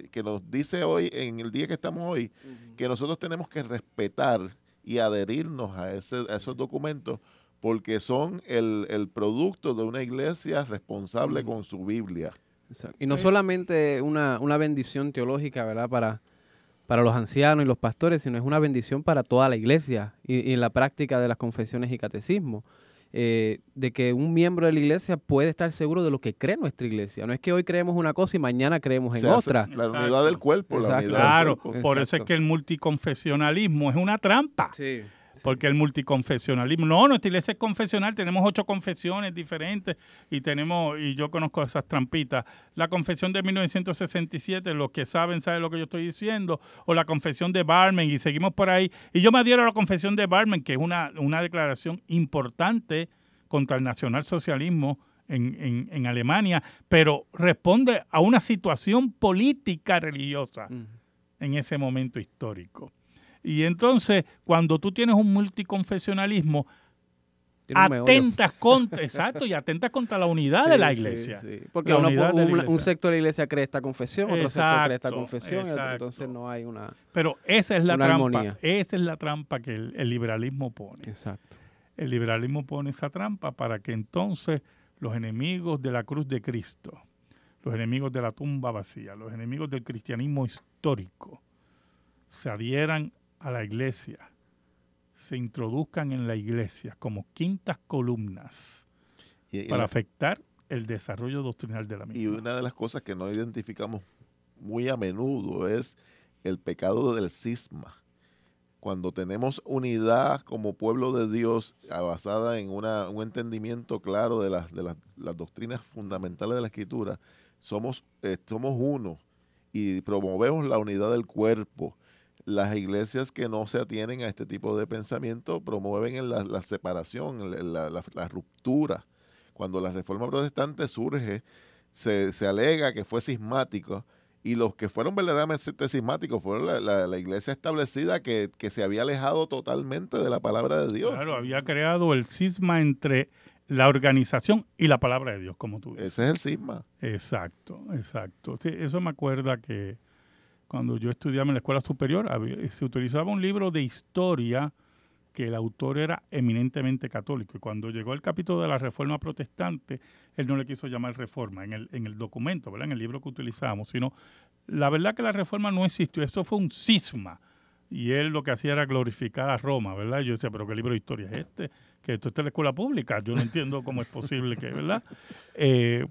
que nos dice hoy, en el día que estamos hoy, que nosotros tenemos que respetar y adherirnos a esos documentos porque son el producto de una iglesia responsable con su Biblia. Exacto. Y no solamente una bendición teológica, ¿verdad?, para los ancianos y los pastores, sino es una bendición para toda la iglesia y en la práctica de las confesiones y catecismos. De que un miembro de la iglesia puede estar seguro de lo que cree nuestra iglesia. No es que hoy creemos una cosa y mañana creemos en otra. La unidad del cuerpo. La unidad claro, del cuerpo. Por eso es que el multiconfesionalismo es una trampa. Sí. Porque el multiconfesionalismo, nuestra iglesia es confesional, tenemos 8 confesiones diferentes y yo conozco esas trampitas. La confesión de 1967, los que saben lo que yo estoy diciendo, o la confesión de Barmen, y seguimos por ahí. Y yo me adhiero a la confesión de Barmen, que es una declaración importante contra el nacionalsocialismo en Alemania, pero responde a una situación política religiosa en ese momento histórico. Y entonces, cuando tú tienes un multiconfesionalismo, atentas contra la unidad de la iglesia. Sí. Porque un sector de la iglesia cree esta confesión, otro sector cree esta confesión, entonces no hay una Pero esa es la trampa, armonía. Esa es la trampa que el liberalismo pone. Exacto. El liberalismo pone esa trampa para que entonces los enemigos de la cruz de Cristo, los enemigos de la tumba vacía, los enemigos del cristianismo histórico, se adhieran a la iglesia, se introduzcan en la iglesia como quintas columnas para afectar el desarrollo doctrinal de la misma. Y una de las cosas que no identificamos muy a menudo es el pecado del cisma. Cuando tenemos unidad como pueblo de Dios basada en un entendimiento claro de las doctrinas fundamentales de la Escritura, somos uno y promovemos la unidad del cuerpo. Las iglesias que no se atienen a este tipo de pensamiento promueven la separación, la ruptura. Cuando la Reforma Protestante surge, se alega que fue cismático, y los que fueron verdaderamente cismáticos fueron la iglesia establecida que se había alejado totalmente de la palabra de Dios. Claro, había creado el cisma entre la organización y la palabra de Dios, como tú dices. Ese es el cisma. Exacto. Sí, eso me acuerda que cuando yo estudiaba en la escuela superior, se utilizaba un libro de historia que el autor era eminentemente católico. Y cuando llegó el capítulo de la Reforma Protestante, él no le quiso llamar reforma en el documento, ¿verdad?, en el libro que utilizábamos, sino la verdad que la reforma no existió, eso fue un cisma. Y él lo que hacía era glorificar a Roma, ¿verdad? Yo decía, pero ¿qué libro de historia es este? Que esto está en la escuela pública. Yo no entiendo cómo es posible que, ¿verdad?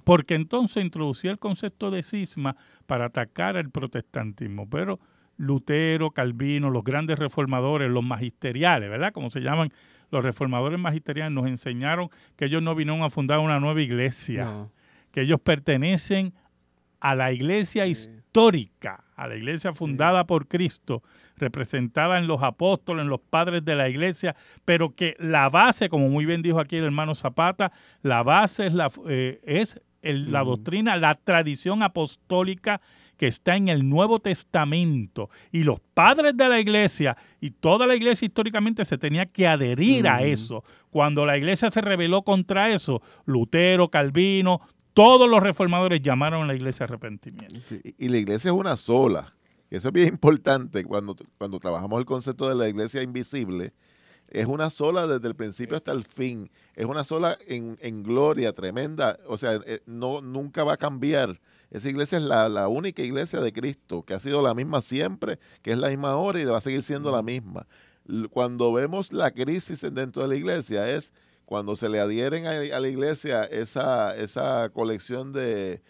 Porque entonces introducía el concepto de cisma para atacar el protestantismo. Pero Lutero, Calvino, los grandes reformadores, los magisteriales, ¿verdad?, como se llaman los reformadores magisteriales, nos enseñaron que ellos no vinieron a fundar una nueva iglesia, que ellos pertenecen a la iglesia histórica, a la iglesia fundada por Cristo, representada en los apóstoles, en los padres de la iglesia, pero que la base, como muy bien dijo aquí el hermano Zapata, la base es la doctrina, la tradición apostólica que está en el Nuevo Testamento. Y los padres de la iglesia y toda la iglesia históricamente se tenía que adherir a eso. Cuando la iglesia se rebeló contra eso, Lutero, Calvino, todos los reformadores llamaron a la iglesia a arrepentimiento. Y la iglesia es una sola. Eso es bien importante cuando trabajamos el concepto de la iglesia invisible. Es una sola desde el principio hasta el fin. Es una sola en gloria tremenda. O sea, nunca va a cambiar. Esa iglesia es la única iglesia de Cristo, que ha sido la misma siempre, que es la misma ahora y va a seguir siendo la misma. Cuando vemos la crisis dentro de la iglesia es cuando se le adhieren a la iglesia esa colección de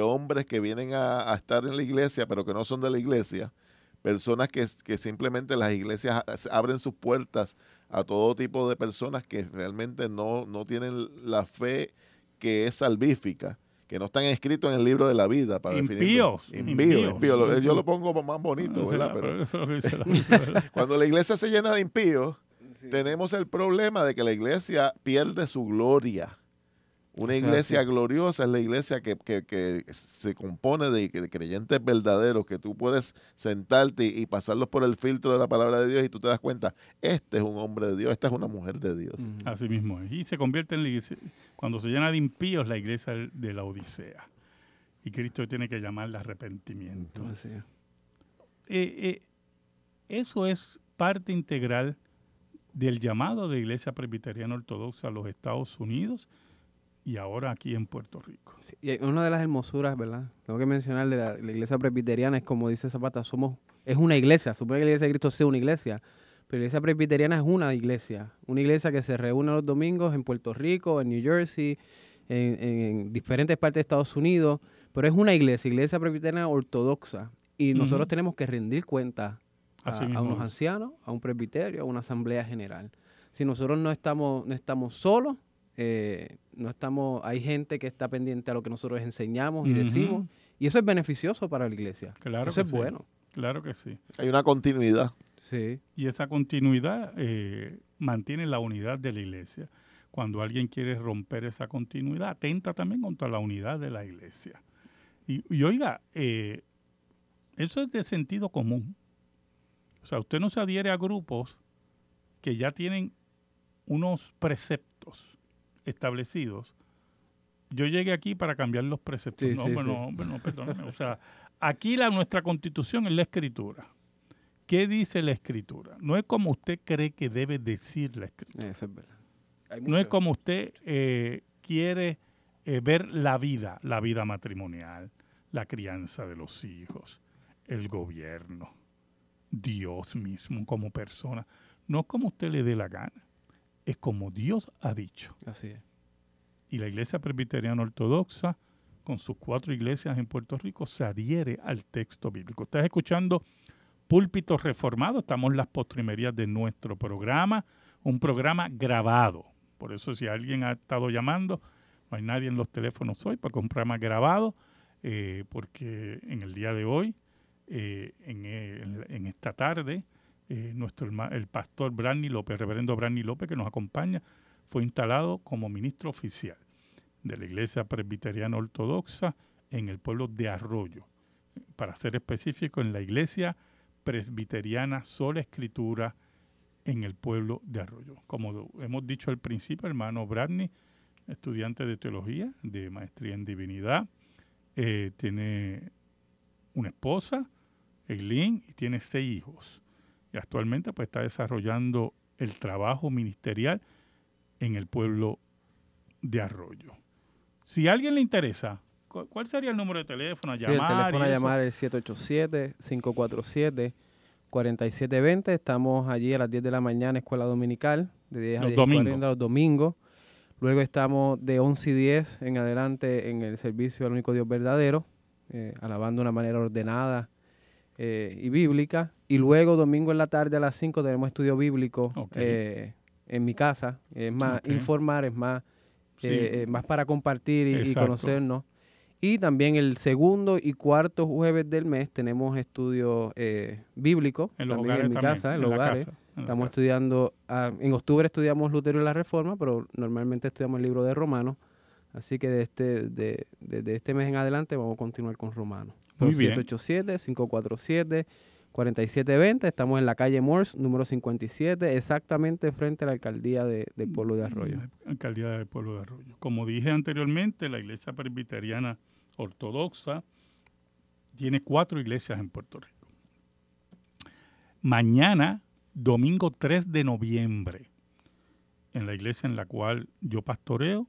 hombres que vienen a estar en la iglesia, pero que no son de la iglesia. Personas que simplemente las iglesias abren sus puertas a todo tipo de personas que realmente no tienen la fe que es salvífica, que no están escritos en el libro de la vida para definirlo. Impíos. Yo lo pongo más bonito, ¿verdad? Pero cuando la iglesia se llena de impíos, tenemos el problema de que la iglesia pierde su gloria. Una iglesia gloriosa es la iglesia que se compone de creyentes verdaderos, que tú puedes sentarte y pasarlos por el filtro de la palabra de Dios y tú te das cuenta, este es un hombre de Dios, esta es una mujer de Dios. Así mismo es. Y se convierte en la iglesia, cuando se llena de impíos, la iglesia de la Odisea. Y Cristo tiene que llamarla arrepentimiento. Eso es parte integral del llamado de Iglesia Presbiteriana Ortodoxa a los Estados Unidos y ahora aquí en Puerto Rico. Sí, y una de las hermosuras, ¿verdad? Tengo que mencionar de la iglesia presbiteriana es como dice Zapata, es una iglesia. Supone que la iglesia de Cristo sea una iglesia, pero la iglesia presbiteriana es una iglesia que se reúne los domingos en Puerto Rico, en New Jersey, en diferentes partes de Estados Unidos, pero es una iglesia presbiteriana ortodoxa y nosotros tenemos que rendir cuenta a unos ancianos, a un presbiterio, a una asamblea general. Si nosotros no estamos solos, hay gente que está pendiente a lo que nosotros enseñamos y decimos, y eso es beneficioso para la iglesia. Claro eso que es sí. bueno. Claro que sí. Hay una continuidad. Sí. Y esa continuidad mantiene la unidad de la iglesia. Cuando alguien quiere romper esa continuidad, atenta también contra la unidad de la iglesia. Y oiga, eso es de sentido común. O sea, usted no se adhiere a grupos que ya tienen unos preceptos establecidos. Yo llegué aquí para cambiar los preceptos. Sí, perdóname. O sea, aquí nuestra constitución es la escritura. ¿Qué dice la escritura? No es como usted cree que debe decir la escritura. Eso es verdad. No es como usted quiere ver la vida matrimonial, la crianza de los hijos, el gobierno, Dios mismo como persona. No es como usted le dé la gana. Es como Dios ha dicho. Así es. Y la Iglesia Presbiteriana Ortodoxa, con sus 4 iglesias en Puerto Rico, se adhiere al texto bíblico. Estás escuchando Púlpito Reformado. Estamos en las postrimerías de nuestro programa, un programa grabado. Por eso si alguien ha estado llamando, no hay nadie en los teléfonos hoy para un programa grabado, porque en el día de hoy, en esta tarde, el pastor Branny López, reverendo Branny López, que nos acompaña, fue instalado como ministro oficial de la Iglesia Presbiteriana Ortodoxa en el pueblo de Arroyo. Para ser específico, en la Iglesia Presbiteriana Sola Escritura en el pueblo de Arroyo. Como hemos dicho al principio, hermano Branny, estudiante de teología, de maestría en divinidad, tiene una esposa, Eileen, y tiene 6 hijos. Y actualmente pues está desarrollando el trabajo ministerial en el pueblo de Arroyo. Si a alguien le interesa, ¿cuál sería el número de teléfono a llamar? Sí, el teléfono a llamar es 787-547-4720. Estamos allí a las 10 de la mañana, escuela dominical, de 10 a 10:40 los domingos. Luego estamos de 11:10 en adelante en el servicio al único Dios verdadero, alabando de una manera ordenada y bíblica. Y luego domingo en la tarde a las 5 tenemos estudio bíblico en mi casa. Es más informar, es más, más para compartir y conocernos. Y también el segundo y cuarto jueves del mes tenemos estudio bíblico en los también hogares, en mi casa, en los hogares. Estamos estudiando, en octubre estudiamos Lutero y la Reforma, pero normalmente estudiamos el libro de Romanos. Así que desde este mes en adelante vamos a continuar con Romanos. Muy Los bien. 787-547-4720. Estamos en la calle Morse, número 57, exactamente frente a la alcaldía del pueblo de Arroyo. Alcaldía del Pueblo de Arroyo. Como dije anteriormente, la Iglesia Presbiteriana Ortodoxa tiene 4 iglesias en Puerto Rico. Mañana, domingo 3 de noviembre, en la iglesia en la cual yo pastoreo,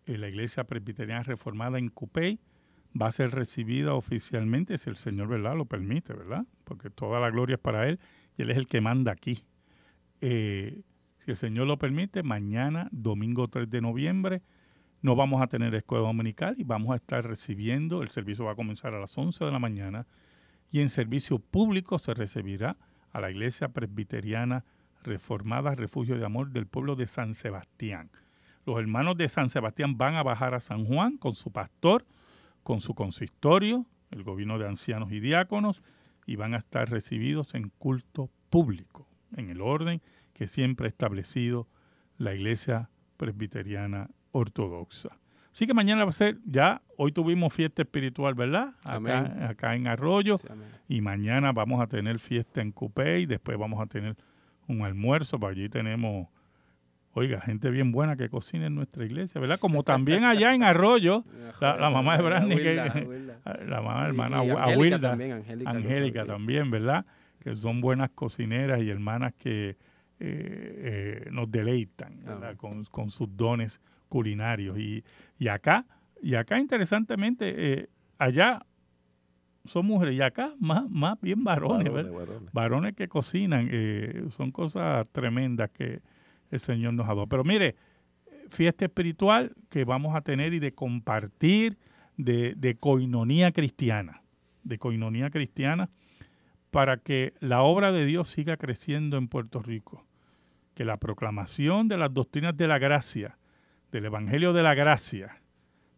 en la Iglesia Presbiteriana Reformada en Cupey, va a ser recibida oficialmente, si el Señor, ¿verdad?, lo permite, ¿verdad? Porque toda la gloria es para Él y Él es el que manda aquí. Si el Señor lo permite, mañana, domingo 3 de noviembre, no vamos a tener escuela dominical y vamos a estar recibiendo, el servicio va a comenzar a las 11 de la mañana y en servicio público se recibirá a la Iglesia Presbiteriana Reformada Refugio de Amor del pueblo de San Sebastián. Los hermanos de San Sebastián van a bajar a San Juan con su pastor, con su consistorio, el gobierno de ancianos y diáconos, y van a estar recibidos en culto público, en el orden que siempre ha establecido la Iglesia Presbiteriana Ortodoxa. Así que mañana va a ser, ya hoy tuvimos fiesta espiritual, ¿verdad? Amén. Acá en Arroyo, Sí, amén. y mañana vamos a tener fiesta en Cupey, después vamos a tener un almuerzo, para allí tenemos, oiga, gente bien buena que cocina en nuestra iglesia, ¿verdad? Como también allá en Arroyo, la mamá de Brandy, la mamá hermana Y Angélica Awilda, también, Angélica Angélica Rosario. también, ¿verdad? Que son buenas cocineras y hermanas que nos deleitan, ¿verdad? Con sus dones culinarios. Y acá interesantemente, allá son mujeres y acá más bien varones, ¿verdad? Varones que cocinan, son cosas tremendas que el Señor nos ha dado. Pero mire, fiesta espiritual que vamos a tener y de compartir, de coinonía cristiana, para que la obra de Dios siga creciendo en Puerto Rico, que la proclamación de las doctrinas de la gracia, del Evangelio de la gracia,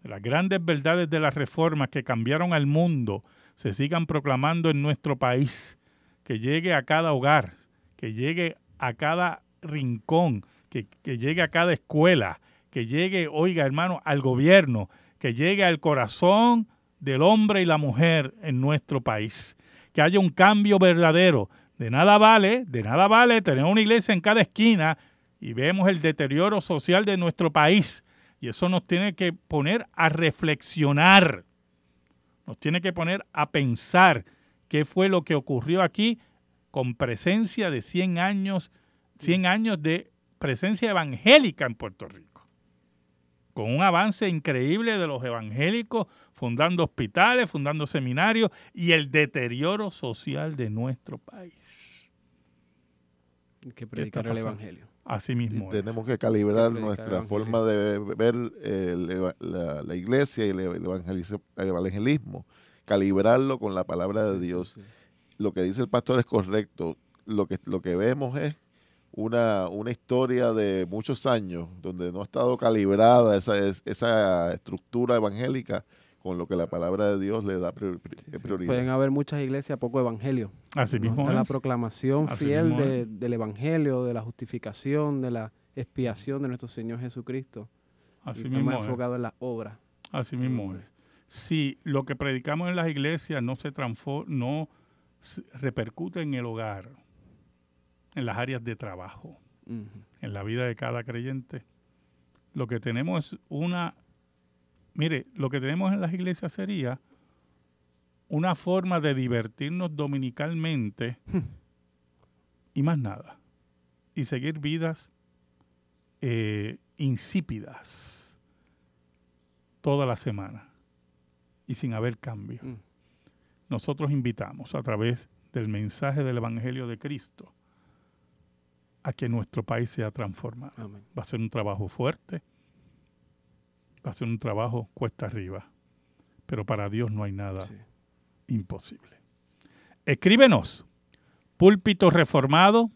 de las grandes verdades de la reforma que cambiaron al mundo, se sigan proclamando en nuestro país, que llegue a cada hogar, que llegue a cada rincón, que llegue a cada escuela, que llegue, oiga hermano, al gobierno, que llegue al corazón del hombre y la mujer en nuestro país, que haya un cambio verdadero. De nada vale tener una iglesia en cada esquina y vemos el deterioro social de nuestro país, y eso nos tiene que poner a reflexionar, nos tiene que poner a pensar qué fue lo que ocurrió aquí con presencia de 100 años de presencia evangélica en Puerto Rico, con un avance increíble de los evangélicos, fundando hospitales, fundando seminarios y el deterioro social de nuestro país. Hay que predicar el evangelio. Así Y mismo es. tenemos que calibrar Predicar nuestra el forma de ver la iglesia y el evangelismo, calibrarlo con la palabra de Dios. Sí. Lo que dice el pastor es correcto. Lo que vemos es una historia de muchos años donde no ha estado calibrada esa estructura evangélica con lo que la palabra de Dios le da prioridad. Pueden haber muchas iglesias, poco evangelio. Así No mismo está la es. proclamación Así fiel mismo es. del evangelio, de la justificación, de la expiación de nuestro Señor Jesucristo. Así Y está mismo más es. enfocado en las obras. Así mismo es. Si lo que predicamos en las iglesias no repercute en el hogar, en las áreas de trabajo, Ujú. en la vida de cada creyente, lo que tenemos es lo que tenemos en las iglesias sería una forma de divertirnos dominicalmente y más nada. Y seguir vidas insípidas toda la semana y sin haber cambio. Mm. Nosotros invitamos a través del mensaje del Evangelio de Cristo a que nuestro país sea transformado. Amén. Va a ser un trabajo fuerte, va a ser un trabajo cuesta arriba, pero para Dios no hay nada Sí. imposible. Escríbenos, Púlpito Reformado,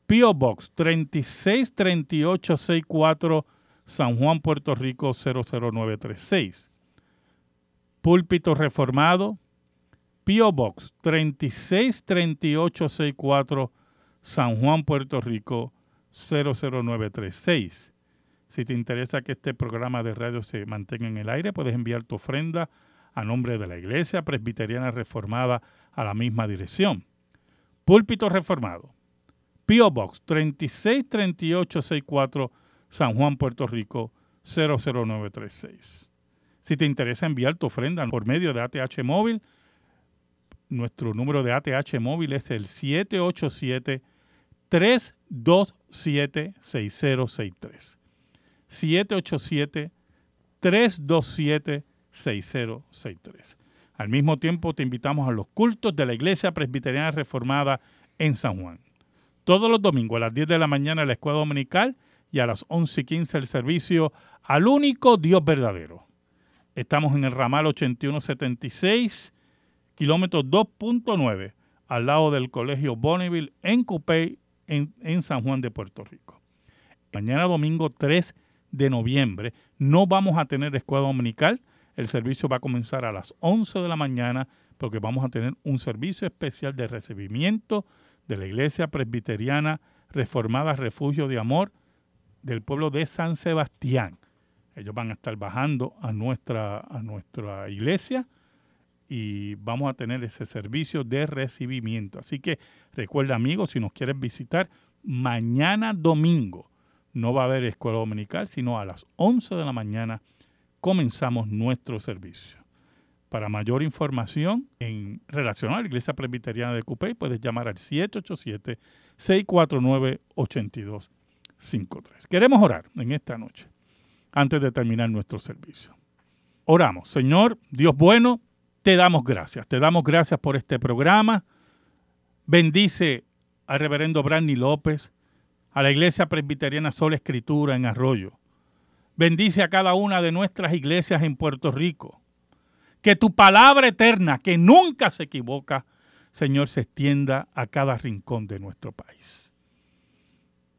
P.O. Box 363864, San Juan, Puerto Rico 00936. Púlpito Reformado, P.O. Box 363864, San Juan, Puerto Rico 00936. Si te interesa que este programa de radio se mantenga en el aire, puedes enviar tu ofrenda a nombre de la Iglesia Presbiteriana Reformada a la misma dirección. Púlpito Reformado, P.O. Box 363864, San Juan, Puerto Rico 00936. Si te interesa enviar tu ofrenda por medio de ATH Móvil, nuestro número de ATH Móvil es el 787-327-6063. 787-327-6063. Al mismo tiempo te invitamos a los cultos de la Iglesia Presbiteriana Reformada en San Juan. Todos los domingos a las 10 de la mañana la escuela dominical y a las 11:15 el servicio al único Dios verdadero. Estamos en el ramal 8176, kilómetro 2.9, al lado del Colegio Bonneville en Cupey, en San Juan de Puerto Rico. Mañana domingo 3 de noviembre no vamos a tener escuela dominical. El servicio va a comenzar a las 11 de la mañana porque vamos a tener un servicio especial de recibimiento de la Iglesia Presbiteriana Reformada Refugio de Amor del pueblo de San Sebastián. Ellos van a estar bajando a nuestra iglesia y vamos a tener ese servicio de recibimiento. Así que recuerda, amigos, si nos quieres visitar, mañana domingo no va a haber escuela dominical, sino a las 11 de la mañana comenzamos nuestro servicio. Para mayor información relacionada a la Iglesia Presbiteriana de Cupey, puedes llamar al 787-649-8253. Queremos orar en esta noche, antes de terminar nuestro servicio. Oramos. Señor, Dios bueno, te damos gracias. Te damos gracias por este programa. Bendice al reverendo Brandy López, a la Iglesia Presbiteriana Sola Escritura en Arroyo. Bendice a cada una de nuestras iglesias en Puerto Rico. Que tu palabra eterna, que nunca se equivoca, Señor, se extienda a cada rincón de nuestro país.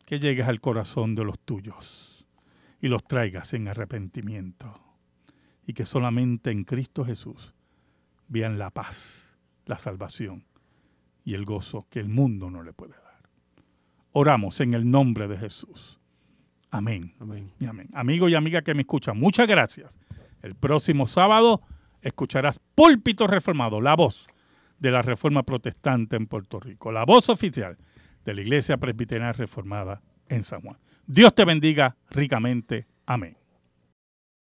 Que llegues al corazón de los tuyos y los traigas en arrepentimiento. Y que solamente en Cristo Jesús vean la paz, la salvación y el gozo que el mundo no le puede dar. Oramos en el nombre de Jesús. Amén. Amén. Y amén. Amigo y amiga que me escuchan, muchas gracias. El próximo sábado escucharás Púlpito Reformado, la voz de la Reforma Protestante en Puerto Rico, la voz oficial de la Iglesia Presbiteriana Reformada en San Juan. Dios te bendiga ricamente. Amén.